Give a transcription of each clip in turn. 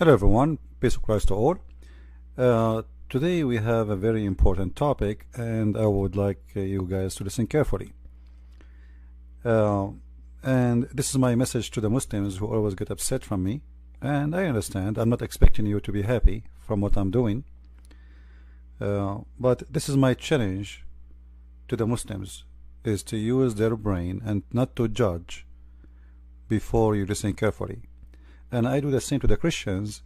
Hello everyone, peace of Christ to all. Today we have a very important topic and I would like you guys to listen carefully. And this is my message to the Muslims who always get upset from me, and I understand. I'm not expecting you to be happy from what I'm doing, but this is my challenge to the Muslims, is to use their brain and not to judge before you listen carefully. And I do the same to the Christians.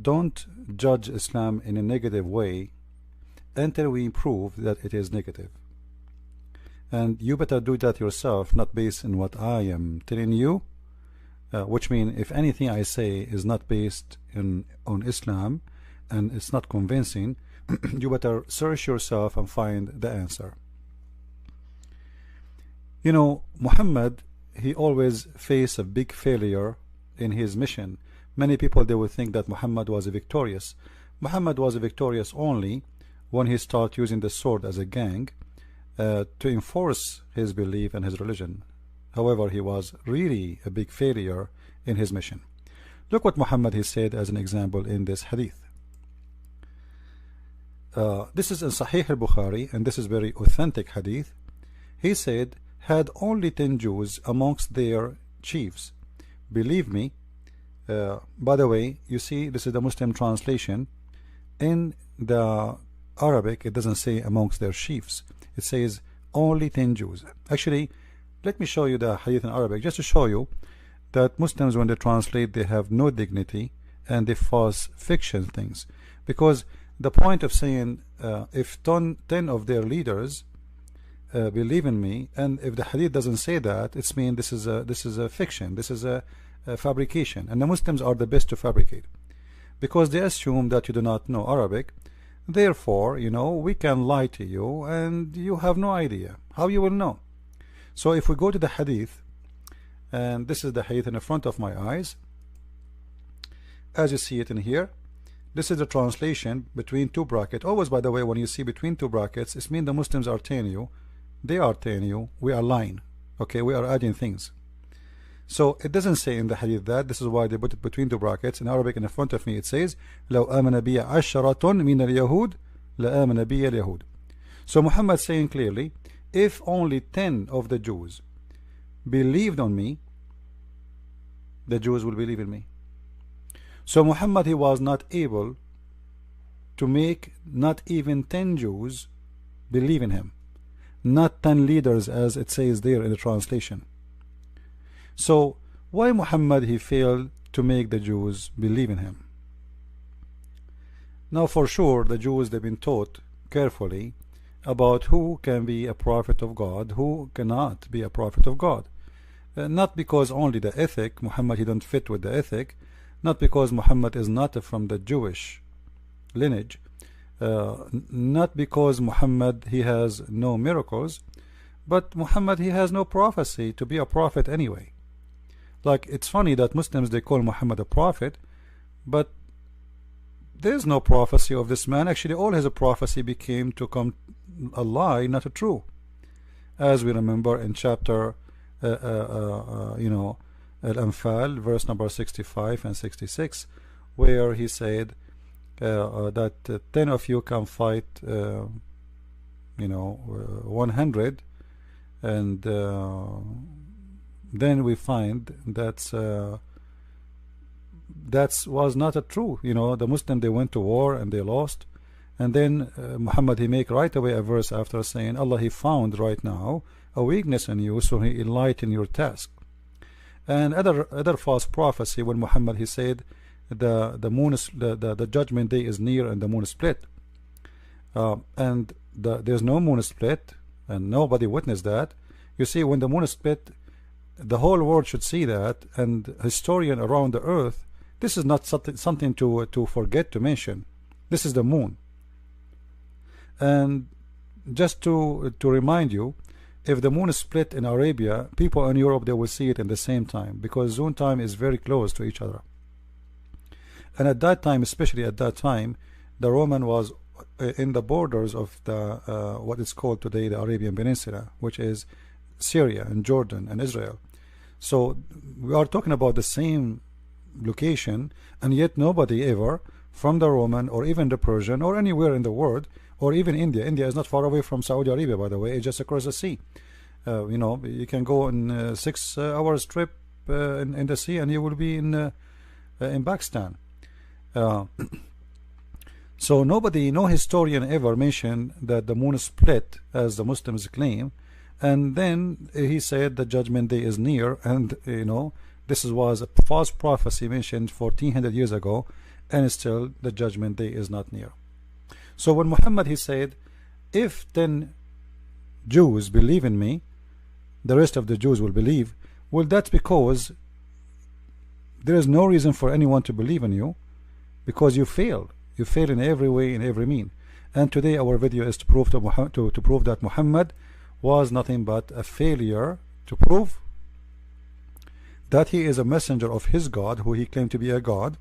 Don't judge Islam in a negative way until we prove that it is negative. And you better do that yourself, not based on what I am telling you, which means if anything I say is not based on Islam and it's not convincing, you better search yourself and find the answer. You know, Muhammad, he always faced a big failure in his mission. Many people, they would think that Muhammad was victorious. Muhammad was victorious only when he started using the sword as a gang to enforce his belief and his religion. However, he was really a big failure in his mission. Look what Muhammad he said as an example in this hadith. This is in Sahih al-Bukhari, and this is very authentic hadith. He said, had only 10 Jews amongst their chiefs. Believe me, by the way, you see, this is the Muslim translation. In the Arabic, it doesn't say amongst their chiefs. It says only 10 Jews. Actually, let me show you the hadith in Arabic, just to show you that Muslims, when they translate, they have no dignity and they false fiction things. Because the point of saying, if 10 of their leaders believe in me, and if the hadith doesn't say that, it's mean this is a fiction, this is a fabrication, and the Muslims are the best to fabricate because they assume that you do not know Arabic. Therefore, you know, we can lie to you and you have no idea how you will know. So if we go to the hadith, and this is the hadith in the front of my eyes, as you see it in here, this is the translation between two brackets. Always, by the way, when you see between two brackets, it means the Muslims are telling you, they are telling you, we are lying. Okay, we are adding things. So it doesn't say in the hadith that. This is why they put it between two brackets. In Arabic, in front of me, it says, لو آمن بي عشرة من اليهود لآمن بي اليهود. So Muhammad saying clearly, if only 10 of the Jews believed on me, the Jews will believe in me. So Muhammad, he was not able to make not even 10 Jews believe in him, not 10 leaders as it says there in the translation. So why Muhammad he failed to make the Jews believe in him? Now for sure the Jews, they've been taught carefully about who can be a prophet of God, who cannot be a prophet of God. Not because only the ethic, Muhammad he don't fit with the ethic, not because Muhammad is not from the Jewish lineage, not because Muhammad he has no miracles, but Muhammad he has no prophecy to be a prophet anyway. Like, it's funny that Muslims, they call Muhammad a prophet, but there's no prophecy of this man. Actually, all his prophecy became to come a lie, not a true. As we remember in chapter Al-Anfal, verse number 65 and 66, where he said that 10 of you can fight 100, and then we find that was not a true. The Muslim, they went to war and they lost, and then Muhammad he make right away a verse after saying, Allah he found right now a weakness in you, so he enlightened your task. And other false prophecy, when Muhammad he said the moon is, the judgment day is near and the moon is split, and there's no moon split and nobody witnessed that. You see, when the moon is split, the whole world should see that, and historian around the earth, this is not something to forget to mention. This is the moon. And just to remind you, if the moon is split in Arabia, people in Europe, they will see it in the same time, because zone time is very close to each other. And at that time, especially at that time, the Roman was in the borders of the what is called today the Arabian Peninsula, which is Syria and Jordan and Israel. So we are talking about the same location, and yet nobody ever from the Roman or even the Persian or anywhere in the world, or even India. India is not far away from Saudi Arabia, by the way. It's just across the sea. You know, you can go in 6 hours trip in the sea, and you will be in Pakistan. So nobody, no historian ever mentioned that the moon split as the Muslims claim, and then he said the judgment day is near, and you know, this was a false prophecy mentioned 1400 years ago, and still the judgment day is not near. So when Muhammad, he said, if 10 Jews believe in me, the rest of the Jews will believe. Well, that's because there is no reason for anyone to believe in you, because you failed. You fail in every way, in every mean. And today our video is to prove to prove that Muhammad was nothing but a failure, to prove that he is a messenger of his God, who he claimed to be a God,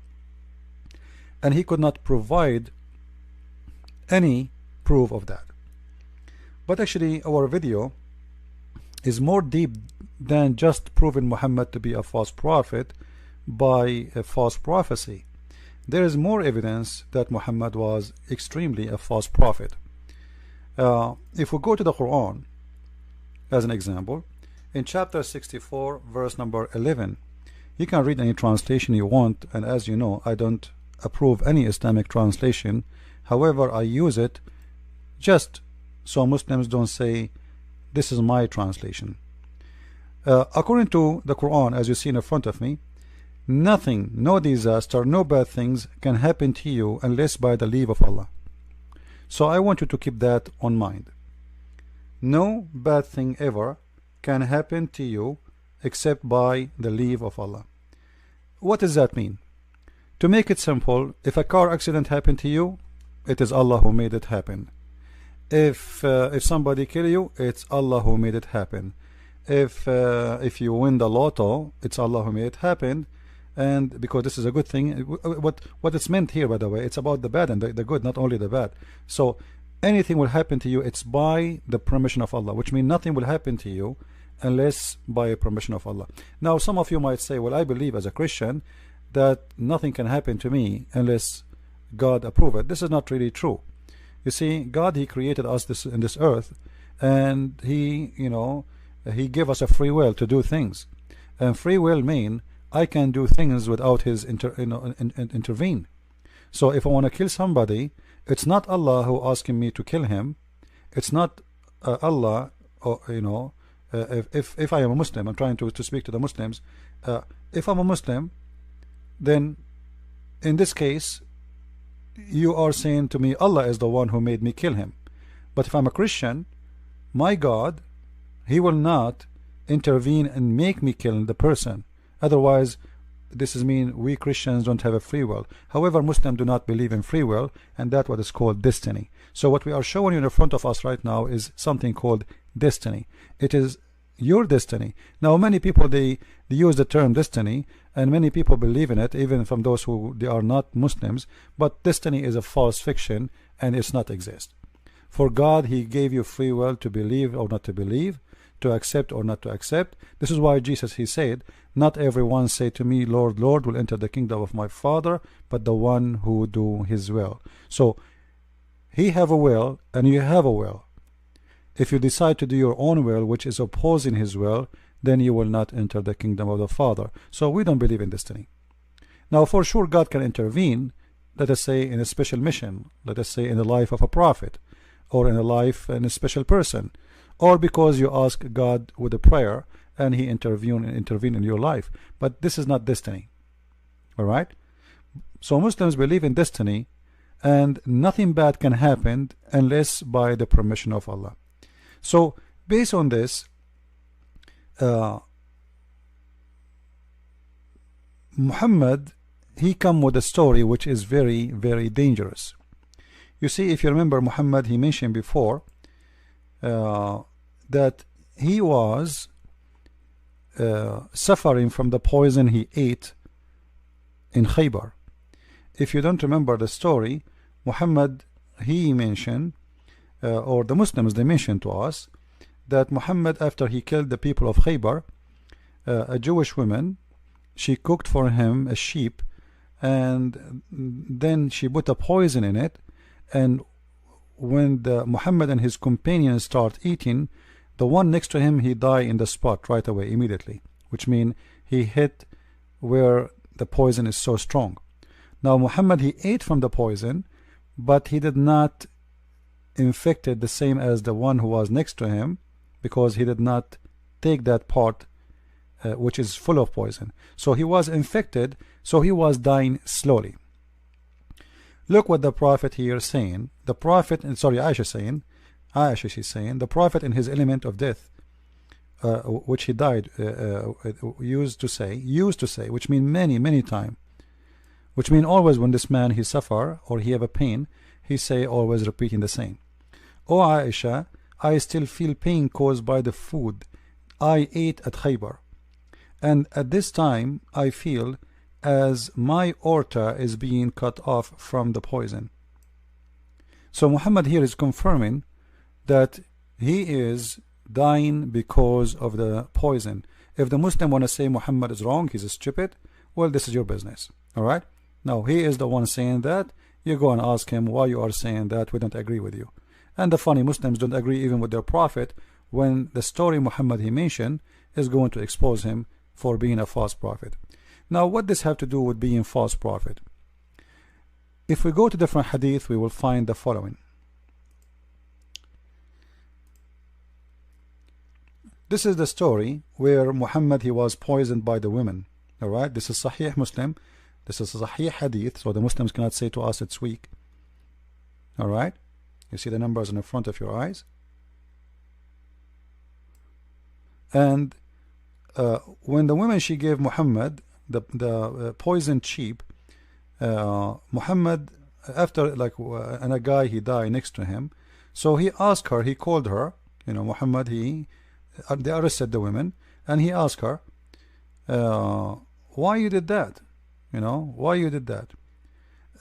and he could not provide any proof of that. But actually our video is more deep than just proving Muhammad to be a false prophet by a false prophecy. There is more evidence that Muhammad was extremely a false prophet. If we go to the Quran as an example, in chapter 64 verse number 11, you can read any translation you want, and as you know, I don't approve any Islamic translation. However, I use it just so Muslims don't say this is my translation. According to the Quran, as you see in front of me, nothing, no disaster, no bad things can happen to you unless by the leave of Allah. So I want you to keep that on mind. No bad thing ever can happen to you except by the leave of Allah. What does that mean? To make it simple, if a car accident happened to you, it is Allah who made it happen. If somebody kill you, it's Allah who made it happen. If you win the lotto, it's Allah who made it happen. And because this is a good thing, what it's meant here, by the way, it's about the bad and the good, not only the bad. So anything will happen to you, it's by the permission of Allah, which means nothing will happen to you unless by permission of Allah. Now some of you might say, well, I believe as a Christian that nothing can happen to me unless God approve it. This is not really true. You see, God, he created us in this earth, and he, you know, he gave us a free will to do things, and free will mean I can do things without his intervene. So if I want to kill somebody, it's not Allah who asking me to kill him. It's not Allah, or, you know, if I am a Muslim, I'm trying to speak to the Muslims. If I'm a Muslim, then in this case you are saying to me Allah is the one who made me kill him. But if I'm a Christian, my God, he will not intervene and make me kill the person. Otherwise, this is mean we Christians don't have a free will. However, Muslims do not believe in free will, and that's what is called destiny. So what we are showing you in front of us right now is something called destiny. It is your destiny. Now many people, they use the term destiny, and many people believe in it, even from those who they are not Muslims. But destiny is a false fiction, and it's not exist. For God, he gave you free will to believe or not to believe, to accept or not to accept. This is why Jesus, he said, not everyone say to me, Lord, Lord, will enter the kingdom of my Father, but the one who do his will. So he have a will and you have a will. If you decide to do your own will, which is opposing his will, then you will not enter the kingdom of the Father. So we don't believe in destiny. Now for sure God can intervene, let us say in a special mission, let us say in the life of a prophet, or in a life in a special person, or because you ask God with a prayer and he intervene in your life. But this is not destiny. All right? So Muslims believe in destiny, and nothing bad can happen unless by the permission of Allah. So based on this, Muhammad, he come with a story which is very, very dangerous. You see, if you remember, Muhammad, he mentioned before that he was suffering from the poison he ate in Khaybar. If you don't remember the story, Muhammad, he mentioned, or the Muslims, they mentioned to us that Muhammad, after he killed the people of Khaybar, a Jewish woman, she cooked for him a sheep, and then she put a poison in it, and when Muhammad and his companions start eating, the one next to him, he died in the spot right away, immediately, which means he hit where the poison is so strong. Now Muhammad, he ate from the poison, but he did not infect it the same as the one who was next to him, because he did not take that part which is full of poison. So he was infected, so he was dying slowly. Look what the Prophet here is saying. The Prophet, sorry, Aisha, she's saying, the Prophet in his element of death, which he died, used to say, which mean many times, which mean always when this man he suffer or he have a pain, he say always repeating the same. O Aisha, I still feel pain caused by the food I ate at Khaybar, and at this time I feel as my aorta is being cut off from the poison. So Muhammad here is confirming that he is dying because of the poison. If the Muslim want to say Muhammad is wrong, he's stupid, well, this is your business. Alright, now he is the one saying that. You go and ask him why you are saying that. We don't agree with you. And the funny, Muslims don't agree even with their prophet, when the story Muhammad he mentioned is going to expose him for being a false prophet. Now what does have to do with being false prophet? If we go to different hadith, we will find the following. This is the story where Muhammad he was poisoned by the women. Alright, this is Sahih Muslim, this is Sahih Hadith, so the Muslims cannot say to us it's weak. Alright, you see the numbers in the front of your eyes. And when the woman she gave Muhammad the poisoned sheep, Muhammad, after and a guy he died next to him, so he asked her, he called her, Muhammad, they arrested the women, and he asked her, why you did that? Why you did that?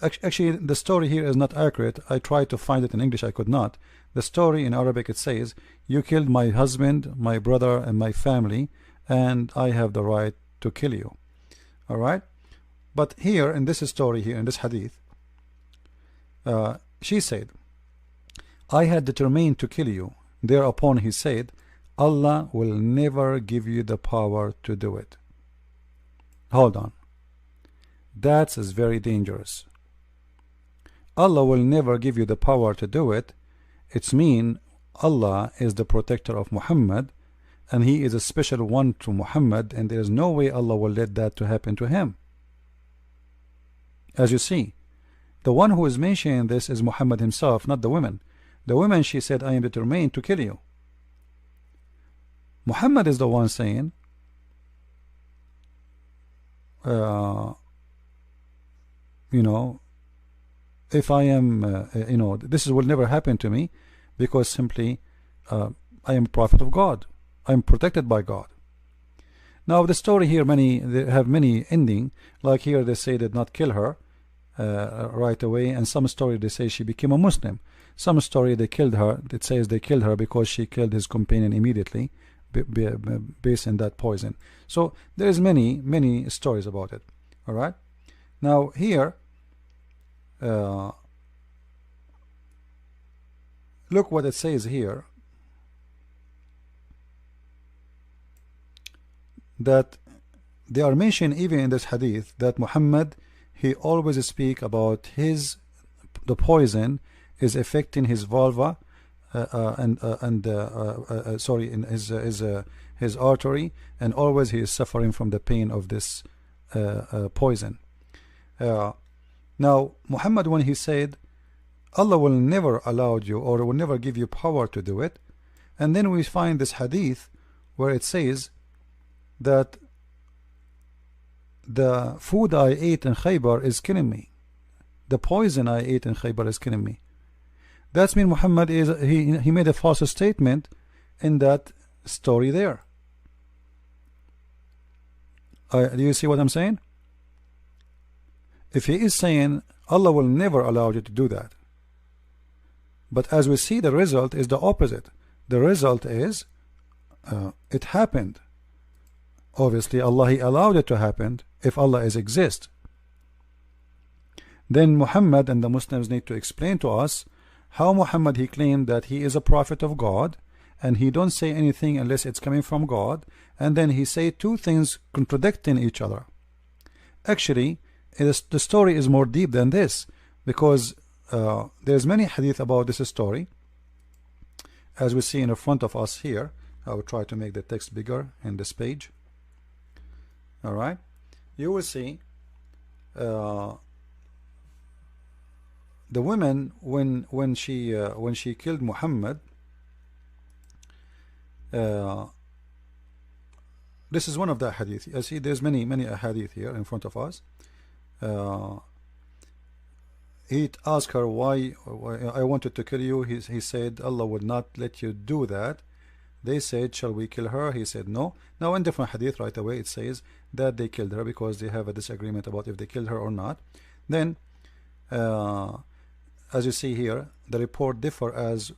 Actually, the story here is not accurate. I tried to find it in English, I could not. The story in Arabic, it says, you killed my husband, my brother, and my family, and I have the right to kill you. Alright? But here, in this story here, in this hadith, she said, I had determined to kill you. Thereupon he said, Allah will never give you the power to do it. Hold on. That is very dangerous. Allah will never give you the power to do it. It's mean Allah is the protector of Muhammad, and he is a special one to Muhammad, and there is no way Allah will let that to happen to him. As you see, the one who is mentioning this is Muhammad himself, not the women. The women, she said, I am determined to kill you. Muhammad is the one saying, if I am, this will never happen to me, because simply I am a prophet of God. I am protected by God. Now the story here, they have many ending. Like here they say did not kill her right away, and some story they say she became a Muslim. Some story they killed her. It says they killed her because she killed his companion immediately, based on that poison. So there is many stories about it. All right. Now here, look what it says here, that they are mentioned even in this hadith that Muhammad he always speak about the poison is affecting his vulva sorry, in his artery, and always he is suffering from the pain of this poison. Now Muhammad, when he said Allah will never allow you or will never give you power to do it, and then we find this hadith where it says that the food I ate in Khaybar is killing me, the poison I ate in Khaybar is killing me. That's mean Muhammad is he made a false statement in that story there. Do you see what I'm saying? If he is saying Allah will never allow you to do that, but as we see, the result is the opposite. The result is it happened. Obviously Allah, He allowed it to happen if Allah is exist. Then Muhammad and the Muslims need to explain to us how Muhammad, he claimed that he is a prophet of God, and he don't say anything unless it's coming from God, and then he say two things contradicting each other. Actually, the story is more deep than this, because there's many hadith about this story, as we see in front of us here. I will try to make the text bigger in this page. All right, you will see the woman when she killed Muhammad. This is one of the hadith. You see, there's many hadith here in front of us. He asked her, why I wanted to kill you. He said Allah would not let you do that. They said, shall we kill her? He said no. Now in different hadith right away it says that they killed her because they have a disagreement about if they killed her or not. Then as you see here, the report differ as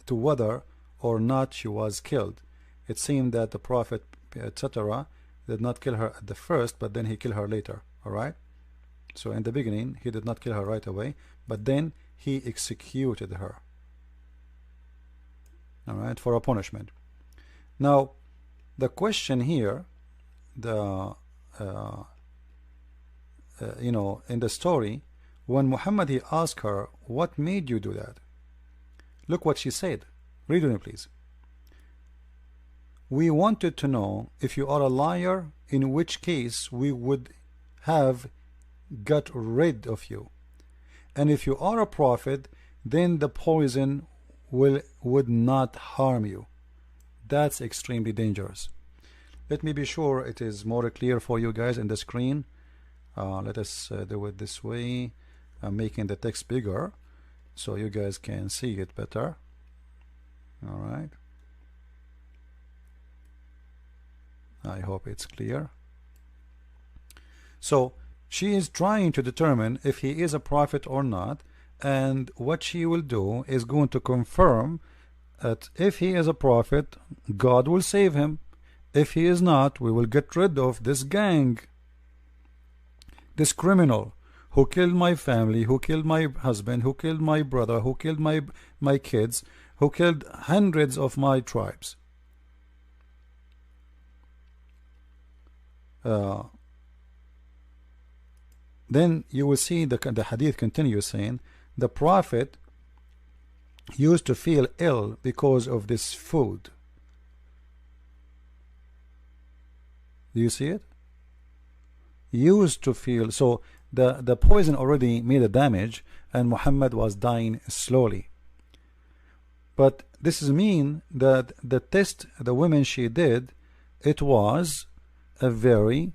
to whether or not she was killed. It seemed that the Prophet etc. did not kill her at the first, but then he killed her later. Alright, so in the beginning he did not kill her right away, but then he executed her, alright, for a punishment. Now the question here, the you know, in the story, when Muhammad, he asked her, what made you do that? Look what she said. Read with me please. We wanted to know if you are a liar, in which case we would have got rid of you, and if you are a prophet, then the poison would not harm you. That's extremely dangerous. Let me be sure it is more clear for you guys in the screen. Let us do it this way. I'm making the text bigger so you guys can see it better. All right, I hope it's clear. So she is trying to determine if he is a prophet or not, and what she will do is going to confirm that if he is a prophet, God will save him. If he is not, we will get rid of this gang, this criminal who killed my family, who killed my husband, who killed my brother, who killed my kids, who killed hundreds of my tribes. Then you will see the hadith continues saying the Prophet used to feel ill because of this food. Do you see it? Used to feel, so the poison already made a damage and Muhammad was dying slowly. But this is mean that the test the woman she did, it was a very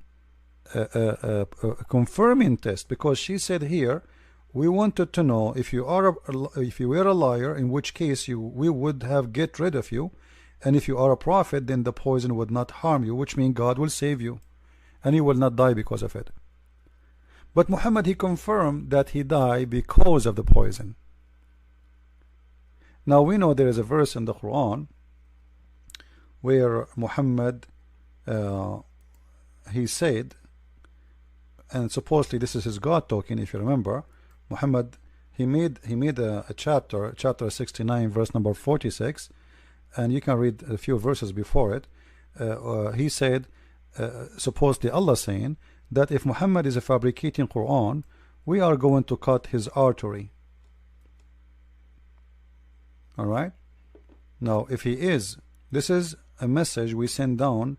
confirming test, because she said here, we wanted to know if you were a liar, in which case we would have get rid of you, and if you are a prophet, then the poison would not harm you, which means God will save you and you will not die because of it. But Muhammad, he confirmed that he died because of the poison. Now we know there is a verse in the Quran where Muhammad he said, and supposedly this is his God talking, if you remember, Muhammad, he made a chapter 69 verse number 46, and you can read a few verses before it. He said, supposedly Allah saying that if Muhammad is a fabricating Quran, we are going to cut his artery. Alright, now if he is, this is a message we send down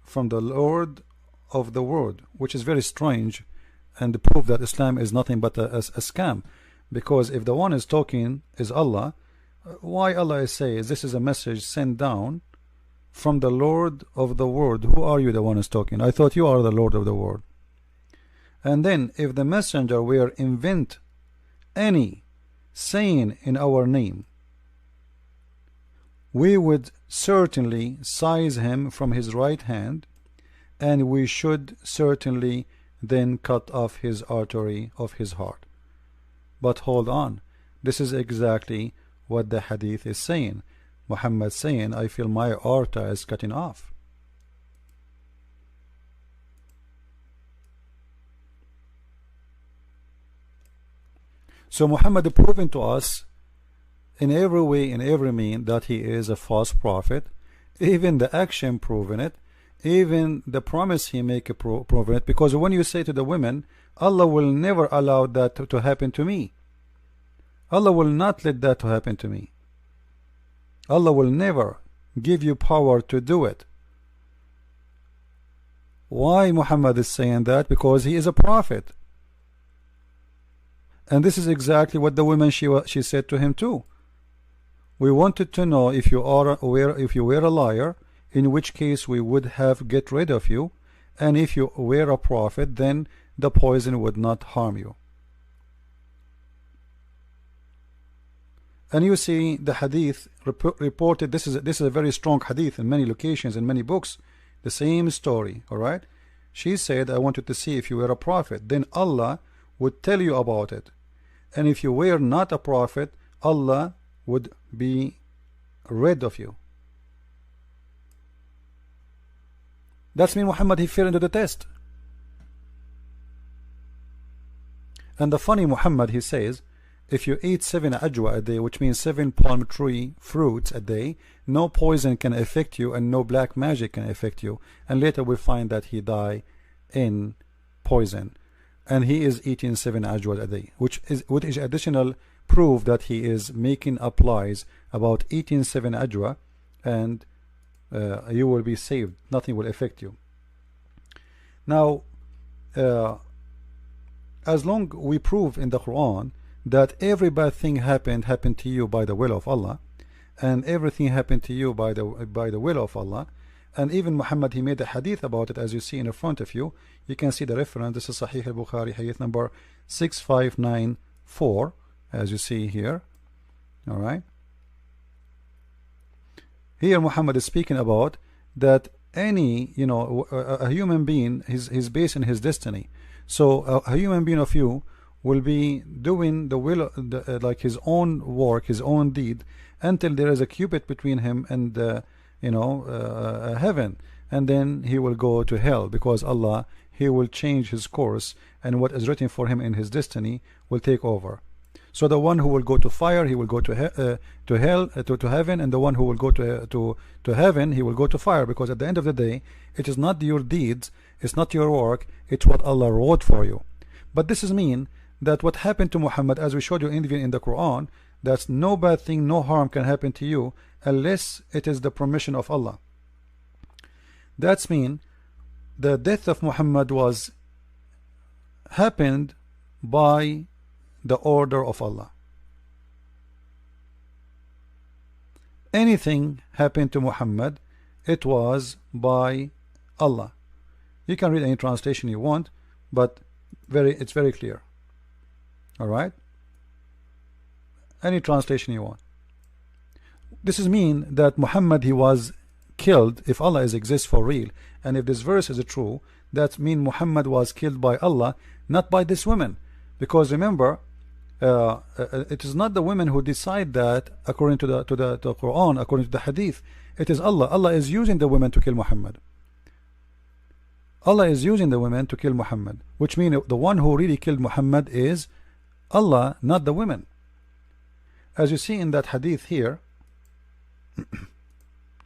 from the Lord of the world, which is very strange, and the proof that Islam is nothing but a scam, because if the one is talking is Allah, why Allah is saying this is a message sent down from the Lord of the world? Who are you, the one is talking? I thought you are the Lord of the world. And then if the messenger were invent any saying in our name, we would certainly seize him from his right hand, and we should certainly then cut off his artery of his heart. But hold on, this is exactly what the hadith is saying. Muhammad saying, I feel my aorta is cutting off. So Muhammad proving to us in every way, in every mean, that he is a false prophet. Even the action proving it, even the promise he make proving it. Because when you say to the women, Allah will never allow that to happen to me, Allah will not let that to happen to me, Allah will never give you power to do it. Why Muhammad is saying that? Because he is a prophet. And this is exactly what the woman she said to him too. We wanted to know if you were a liar, in which case we would have get rid of you, and if you were a prophet, then the poison would not harm you. And you see the hadith reported. This is a very strong hadith in many locations, in many books, the same story. All right, she said, I wanted to see if you were a prophet, then Allah would tell you about it, and if you were not a prophet, Allah would be rid of you. That's mean Muhammad, he fell into the test. And the funny Muhammad, he says, if you eat 7 ajwa a day, which means 7 palm tree fruits a day, no poison can affect you and no black magic can affect you. And later we find that he died in poison, and he is eating 7 ajwa a day, which is additional proof that he is making up lies about eating 7 ajwa, and you will be saved, nothing will affect you. Now as long we prove in the Quran that every bad thing happened to you by the will of Allah, and everything happened to you by the will of Allah, and even Muhammad, he made a hadith about it, as you see in front of you. You can see the reference. This is Sahih al-Bukhari, hadith number 6594, as you see here. All right, here Muhammad is speaking about that any, a human being is based in his destiny. So a human being of you will be doing the will, like his own work, his own deed, until there is a cubit between him and heaven, and then he will go to hell, because Allah, he will change his course, and what is written for him in his destiny will take over. So the one who will go to fire, he will go to hell, to heaven, and the one who will go to heaven, he will go to fire, because at the end of the day, it is not your deeds, it's not your work, it's what Allah wrote for you. But this is mean that what happened to Muhammad, as we showed you even in the Quran, that no bad thing, no harm can happen to you unless it is the permission of Allah. That's mean the death of Muhammad was happened by the order of Allah. Anything happened to Muhammad, it was by Allah. You can read any translation you want, but it's very clear. All right, any translation you want. This is mean that Muhammad, he was killed. If Allah exists for real, and if this verse is true, that mean Muhammad was killed by Allah, not by this woman. Because remember, it is not the women who decide that according to the Quran, according to the Hadith. It is Allah. Allah is using the women to kill Muhammad. Allah is using the women to kill Muhammad, which means the one who really killed Muhammad is Allah, not the women. As you see in that hadith here,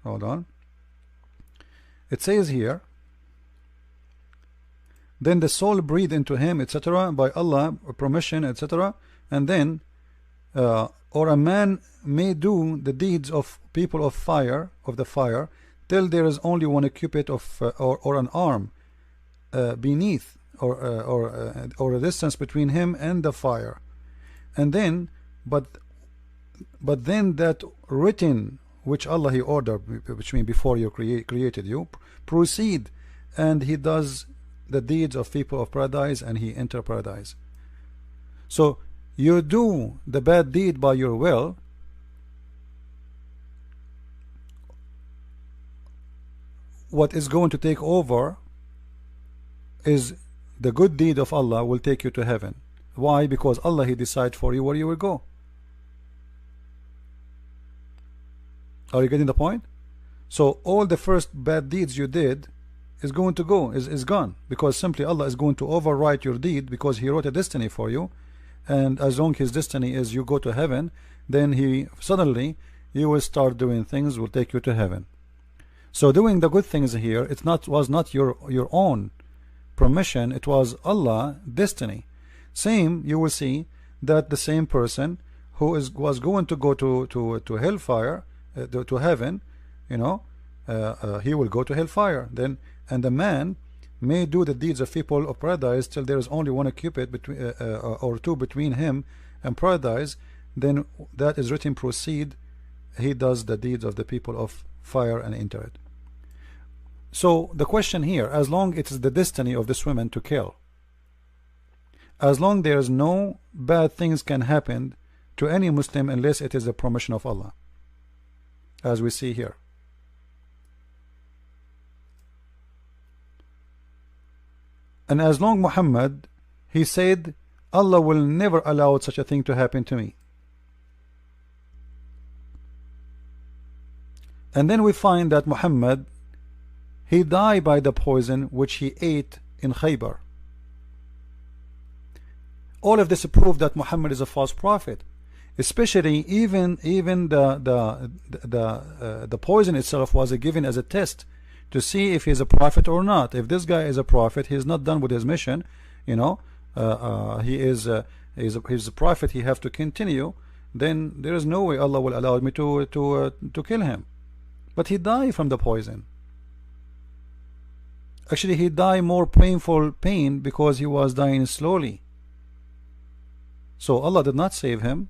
hold on, it says here, then the soul breathed into him, etc., by Allah permission, etc., and then or a man may do the deeds of people of the fire till there is only one cubit of or an arm beneath, or a distance between him and the fire, and then but then that written which Allah he ordered, which means before you created you, proceed, and he does the deeds of people of paradise, and he enter paradise. So you do the bad deed by your will, what is going to take over is the good deed of Allah will take you to heaven. Why? Because Allah, he decides for you where you will go. Are you getting the point? So all the first bad deeds you did is going to go, is gone, because simply Allah is going to overwrite your deed, because he wrote a destiny for you, and as long his destiny is you go to heaven, then he suddenly you will start doing things will take you to heaven. So doing the good things here, it was not your own permission, it was Allah destiny. Same, you will see that the same person who was going to go to hellfire, to heaven, you know, he will go to hellfire. Then, and the man may do the deeds of people of paradise till there is only one cupid between or two between him and paradise. Then that is written, proceed, he does the deeds of the people of fire and enter it. So the question here, as long it is the destiny of this woman to kill, as long there is no bad things can happen to any Muslim unless it is the permission of Allah, as we see here. And as long Muhammad, he said, Allah will never allow such a thing to happen to me. And then we find that Muhammad, he died by the poison which he ate in Khaybar. All of this proves that Muhammad is a false prophet, especially even the poison itself was given as a test to see if he's a prophet or not. If this guy is a prophet, he's not done with his mission, you know, he's a prophet, he have to continue, then there is no way Allah will allow me to kill him. But he died from the poison. Actually, he died more painful pain because he was dying slowly. So Allah did not save him,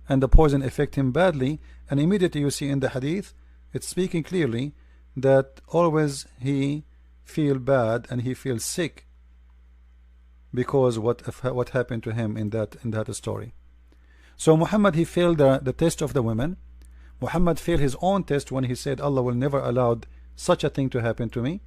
and the poison affected him badly. And immediately you see in the hadith, it's speaking clearly that always he feel bad and he feels sick because what happened to him in that story. So Muhammad, he failed the test of the women. Muhammad failed his own test when he said Allah will never allow such a thing to happen to me.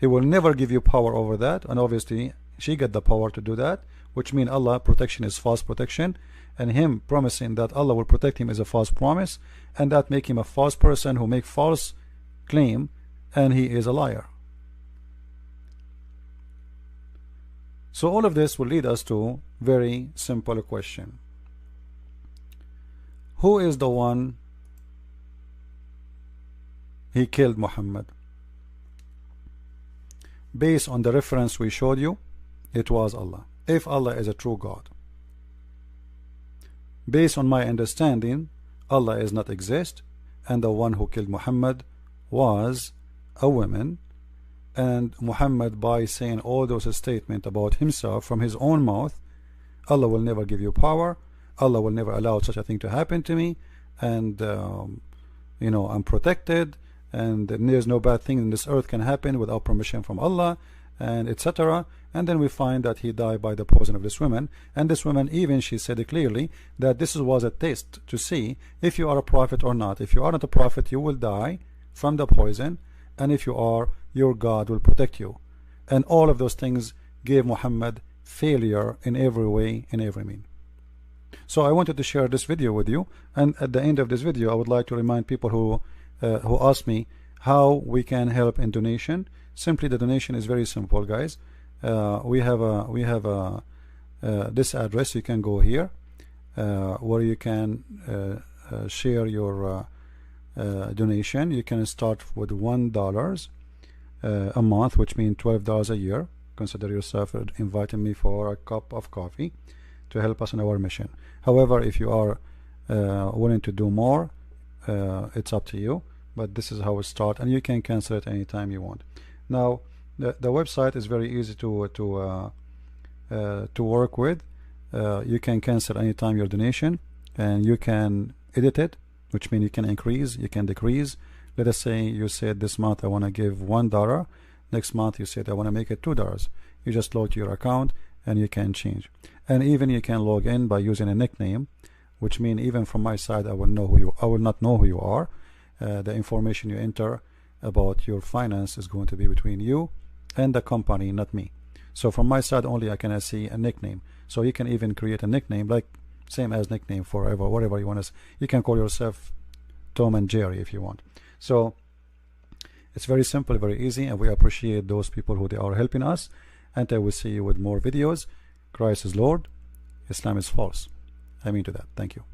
He will never give you power over that, and obviously she got the power to do that, which means Allah protection is false protection, and him promising that Allah will protect him is a false promise, and that make him a false person who make false claim, and he is a liar. So all of this will lead us to very simple question. Who is the one he killed Muhammad? Based on the reference we showed you, it was Allah, if Allah is a true God. Based on my understanding, Allah is not exist, and the one who killed Muhammad was a woman, and Muhammad, by saying all those statements about himself from his own mouth, Allah will never give you power, Allah will never allow such a thing to happen to me, and you know, I'm protected, and there's no bad thing in this earth can happen without permission from Allah, and etc. And then we find that he died by the poison of this woman, and this woman, even she said clearly that this was a test to see if you are a prophet or not. If you are not a prophet, you will die from the poison, and if you are, your God will protect you. And all of those things gave Muhammad failure in every way, in every mean. So I wanted to share this video with you, and at the end of this video I would like to remind people who ask me how we can help in donation. Simply, the donation is very simple, guys. We have this address. You can go here where you can share your donation. You can start with $1 a month, which means $12 a year. Consider yourself inviting me for a cup of coffee to help us in our mission. However, if you are willing to do more, it's up to you, but this is how it starts, and you can cancel it anytime you want. Now the website is very easy to work with. You can cancel anytime your donation, and you can edit it, which means you can increase, you can decrease. Let us say you said this month I want to give $1, next month you said I want to make it $2. You just log to your account and you can change. And even you can log in by using a nickname, which means even from my side I will not know who you are. The information you enter about your finance is going to be between you and the company, not me. So from my side only I can see a nickname. So you can even create a nickname, like same as nickname forever, whatever you want to. You can call yourself Tom and Jerry if you want. So it's very simple, very easy, and we appreciate those people who they are helping us. And I will see you with more videos. Christ is Lord, Islam is false. I mean to that. Thank you.